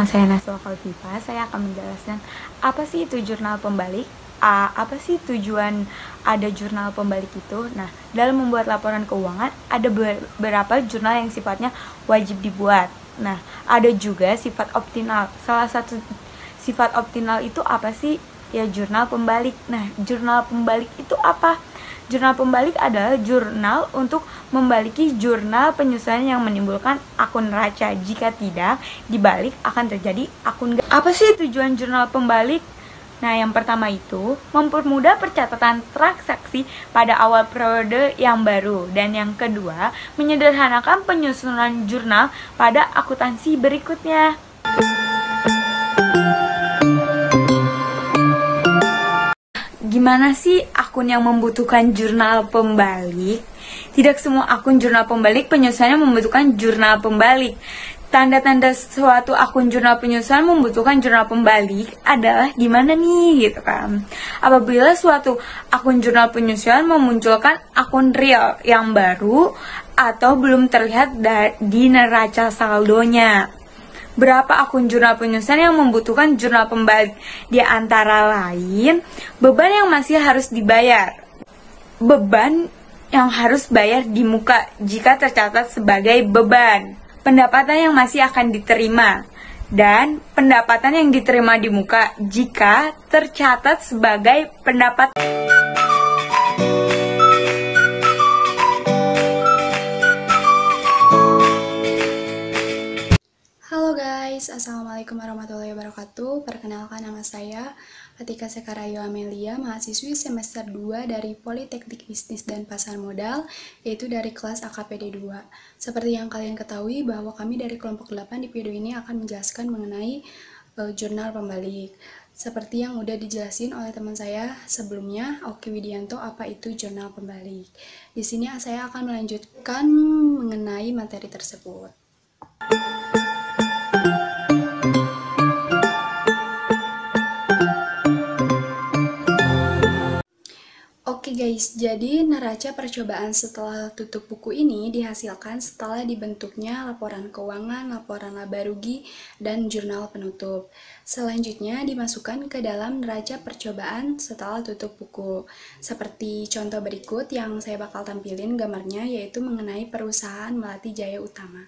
saya Naswa Kalfifa. Saya akan menjelaskan apa sih itu jurnal pembalik, apa sih tujuan ada jurnal pembalik itu. Nah, dalam membuat laporan keuangan ada beberapa jurnal yang sifatnya wajib dibuat. Nah, ada juga sifat optional. Salah satu sifat optional itu apa sih? Ya, jurnal pembalik. Nah, jurnal pembalik itu apa? Jurnal pembalik adalah jurnal untuk membaliki jurnal penyesuaian yang menimbulkan akun neraca. Jika tidak dibalik akan terjadi akun. Apa sih tujuan jurnal pembalik? Nah, yang pertama itu mempermudah percatatan transaksi pada awal periode yang baru. Dan yang kedua, menyederhanakan penyusunan jurnal pada akuntansi berikutnya. Gimana sih akun yang membutuhkan jurnal pembalik? Tidak semua akun jurnal pembalik penyesuaiannya membutuhkan jurnal pembalik. Tanda-tanda suatu akun jurnal penyesuaian membutuhkan jurnal pembalik adalah gimana nih gitu kan. Apabila suatu akun jurnal penyesuaian memunculkan akun real yang baru atau belum terlihat di neraca saldonya. Berapa akun jurnal penyesuaian yang membutuhkan jurnal pembalik? Di antara lain, beban yang masih harus dibayar. Beban yang harus bayar di muka jika tercatat sebagai beban. Pendapatan yang masih akan diterima. Dan pendapatan yang diterima di muka jika tercatat sebagai pendapatan. Assalamualaikum warahmatullahi wabarakatuh. Perkenalkan, nama saya Atika Sekarayo Amelia, mahasiswi semester 2 dari Politeknik Bisnis dan Pasar Modal, yaitu dari kelas AKPD 2. Seperti yang kalian ketahui bahwa kami dari kelompok 8 di video ini akan menjelaskan mengenai jurnal pembalik. Seperti yang udah dijelasin oleh teman saya sebelumnya, Oki Widianto, apa itu jurnal pembalik. Di sini saya akan melanjutkan mengenai materi tersebut. Oke guys, jadi neraca percobaan setelah tutup buku ini dihasilkan setelah dibentuknya laporan keuangan, laporan laba rugi, dan jurnal penutup. Selanjutnya dimasukkan ke dalam neraca percobaan setelah tutup buku. Seperti contoh berikut yang saya bakal tampilin gambarnya, yaitu mengenai perusahaan Melati Jaya Utama.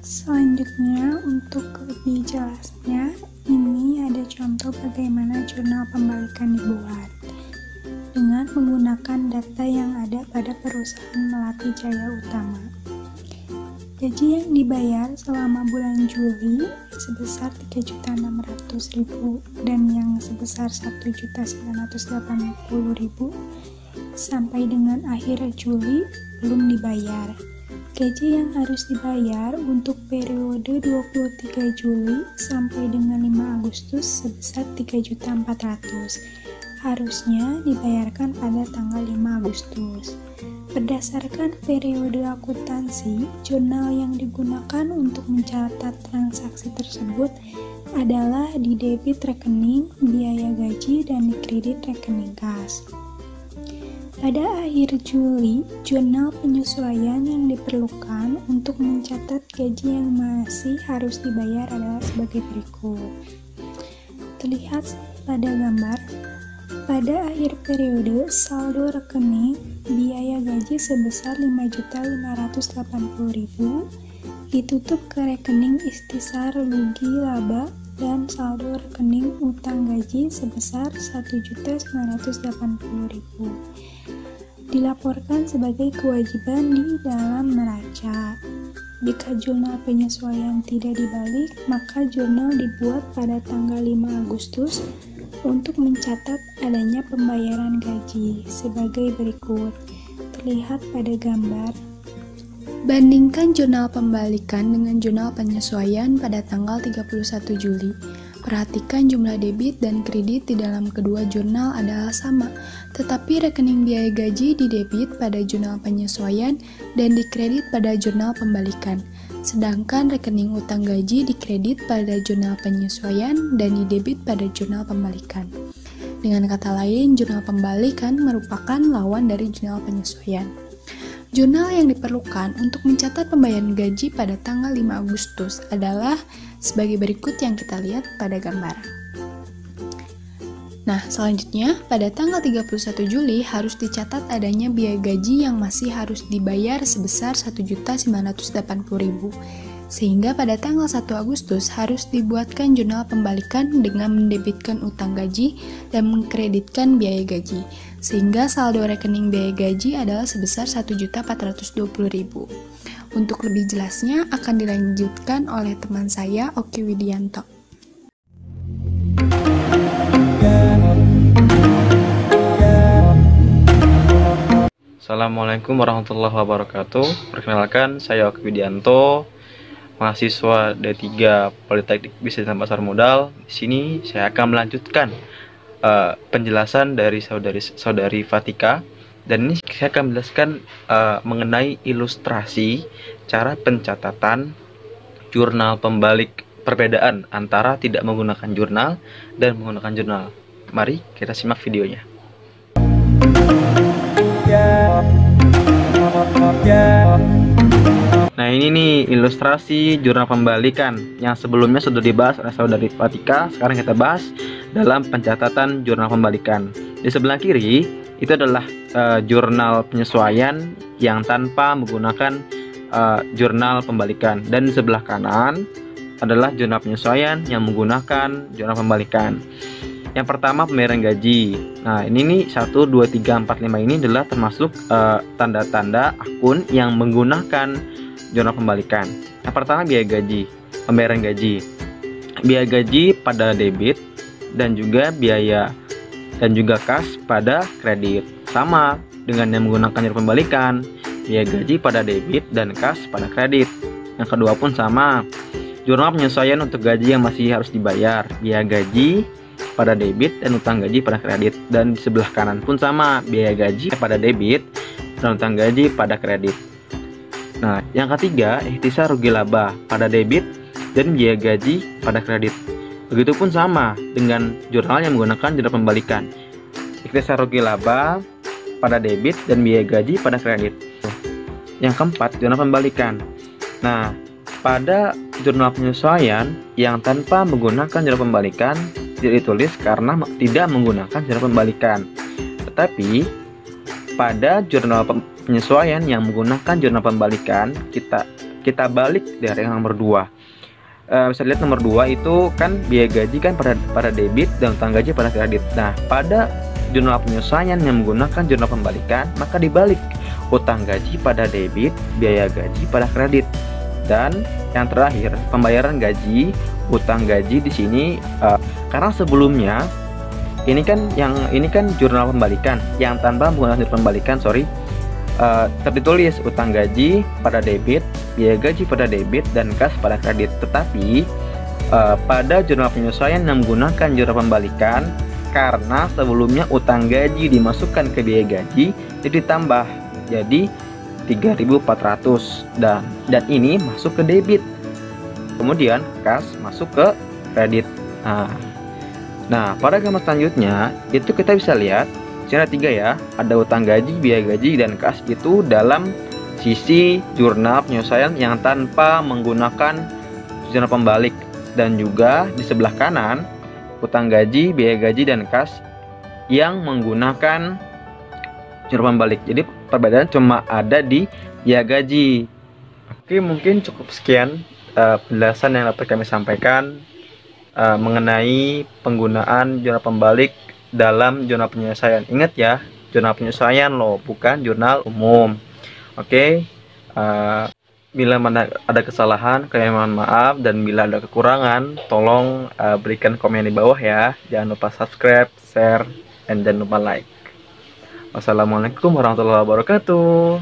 Selanjutnya, untuk lebih jelasnya, ini ada contoh bagaimana jurnal pembalikan dibuat dengan menggunakan data yang ada pada perusahaan Melati Jaya Utama. Gaji yang dibayar selama bulan Juli sebesar 3.600.000 dan yang sebesar 1.980.000 sampai dengan akhir Juli belum dibayar. Gaji yang harus dibayar untuk periode 23 Juli sampai dengan 5 Agustus sebesar 3.400.000. Harusnya dibayarkan pada tanggal 5 Agustus. Berdasarkan periode akuntansi, jurnal yang digunakan untuk mencatat transaksi tersebut adalah di debit rekening, biaya gaji, dan di kredit rekening kas. Pada akhir Juli, jurnal penyesuaian yang diperlukan untuk mencatat gaji yang masih harus dibayar adalah sebagai berikut. Terlihat pada gambar, pada akhir periode saldo rekening biaya gaji sebesar 5.580.000 ditutup ke rekening istisar rugi laba dan saldo rekening utang gaji sebesar 1.980.000. Dilaporkan sebagai kewajiban di dalam neraca. Jika jurnal penyesuaian tidak dibalik, maka jurnal dibuat pada tanggal 5 Agustus untuk mencatat adanya pembayaran gaji sebagai berikut. Terlihat pada gambar. Bandingkan jurnal pembalikan dengan jurnal penyesuaian pada tanggal 31 Juli. Perhatikan jumlah debit dan kredit di dalam kedua jurnal adalah sama, tetapi rekening biaya gaji di debit pada jurnal penyesuaian dan dikredit pada jurnal pembalikan. Sedangkan rekening utang gaji dikredit pada jurnal penyesuaian dan didebit pada jurnal pembalikan. Dengan kata lain, jurnal pembalikan merupakan lawan dari jurnal penyesuaian. Jurnal yang diperlukan untuk mencatat pembayaran gaji pada tanggal 5 Agustus adalah sebagai berikut yang kita lihat pada gambar. Nah, selanjutnya, pada tanggal 31 Juli harus dicatat adanya biaya gaji yang masih harus dibayar sebesar Rp1.980.000. Sehingga pada tanggal 1 Agustus harus dibuatkan jurnal pembalikan dengan mendebitkan utang gaji dan mengkreditkan biaya gaji. Sehingga saldo rekening biaya gaji adalah sebesar Rp1.420.000. Untuk lebih jelasnya akan dilanjutkan oleh teman saya, Oki Widianto. Assalamualaikum warahmatullahi wabarakatuh. Perkenalkan, saya Oki Widianto, mahasiswa D3 Politeknik Bisnis dan Pasar Modal. Di sini saya akan melanjutkan penjelasan dari saudari Fatika, dan ini saya akan menjelaskan mengenai ilustrasi cara pencatatan jurnal pembalik, perbedaan antara tidak menggunakan jurnal dan menggunakan jurnal. Mari kita simak videonya. Nah, ini nih ilustrasi jurnal pembalikan yang sebelumnya sudah dibahas oleh saudari Fatika. Sekarang kita bahas dalam pencatatan jurnal pembalikan. Di sebelah kiri itu adalah jurnal penyesuaian yang tanpa menggunakan jurnal pembalikan, dan di sebelah kanan adalah jurnal penyesuaian yang menggunakan jurnal pembalikan. Yang pertama, pembayaran gaji. Nah, ini nih 1, 2, 3, 4, 5 ini adalah termasuk tanda-tanda akun yang menggunakan jurnal pembalikan. Yang pertama, biaya gaji, pembayaran gaji. Biaya gaji pada debit dan juga biaya dan juga kas pada kredit. Sama dengan yang menggunakan jurnal pembalikan, biaya gaji pada debit dan kas pada kredit. Yang kedua pun sama. Jurnal penyesuaian untuk gaji yang masih harus dibayar, biaya gaji pada debit dan utang gaji pada kredit. Dan di sebelah kanan pun sama, biaya gaji pada debit dan utang gaji pada kredit. Nah, yang ketiga, ikhtisar rugi laba pada debit dan biaya gaji pada kredit. Begitupun sama dengan jurnal yang menggunakan jurnal pembalikan, ikhtisar rugi laba pada debit dan biaya gaji pada kredit. Yang keempat, jurnal pembalikan. Nah, pada jurnal penyesuaian yang tanpa menggunakan jurnal pembalikan tidak ditulis karena tidak menggunakan jurnal pembalikan. Tetapi pada jurnal penyesuaian yang menggunakan jurnal pembalikan, kita balik dari yang nomor 2. Bisa lihat nomor 2 itu kan biaya gaji kan pada debit dan utang gaji pada kredit. Nah, pada jurnal penyesuaian yang menggunakan jurnal pembalikan, maka dibalik, utang gaji pada debit, biaya gaji pada kredit. Dan yang terakhir, pembayaran gaji, utang gaji di sini karena sebelumnya ini kan jurnal pembalikan yang tanpa menggunakan jurnal pembalikan, tertulis utang gaji pada debit, biaya gaji pada debit dan kas pada kredit. Tetapi pada jurnal penyesuaian yang menggunakan jurnal pembalikan, karena sebelumnya utang gaji dimasukkan ke biaya gaji, jadi ditambah jadi 3.400 dan ini masuk ke debit. Kemudian kas masuk ke kredit. Nah, pada gambar selanjutnya itu kita bisa lihat ada 3 ya, ada utang gaji, biaya gaji dan kas itu dalam sisi jurnal penyesuaian yang tanpa menggunakan jurnal pembalik, dan juga di sebelah kanan utang gaji, biaya gaji dan kas yang menggunakan jurnal pembalik. Jadi perbedaan cuma ada di biaya gaji. Oke, mungkin cukup sekian penjelasan yang dapat kami sampaikan mengenai penggunaan jurnal pembalik dalam jurnal penyesuaian. Ingat ya, jurnal penyesuaian loh, bukan jurnal umum. Oke, bila ada kesalahan, kami mohon maaf, dan bila ada kekurangan, tolong berikan komen di bawah ya. Jangan lupa subscribe, share, dan jangan lupa like. Wassalamualaikum warahmatullahi wabarakatuh.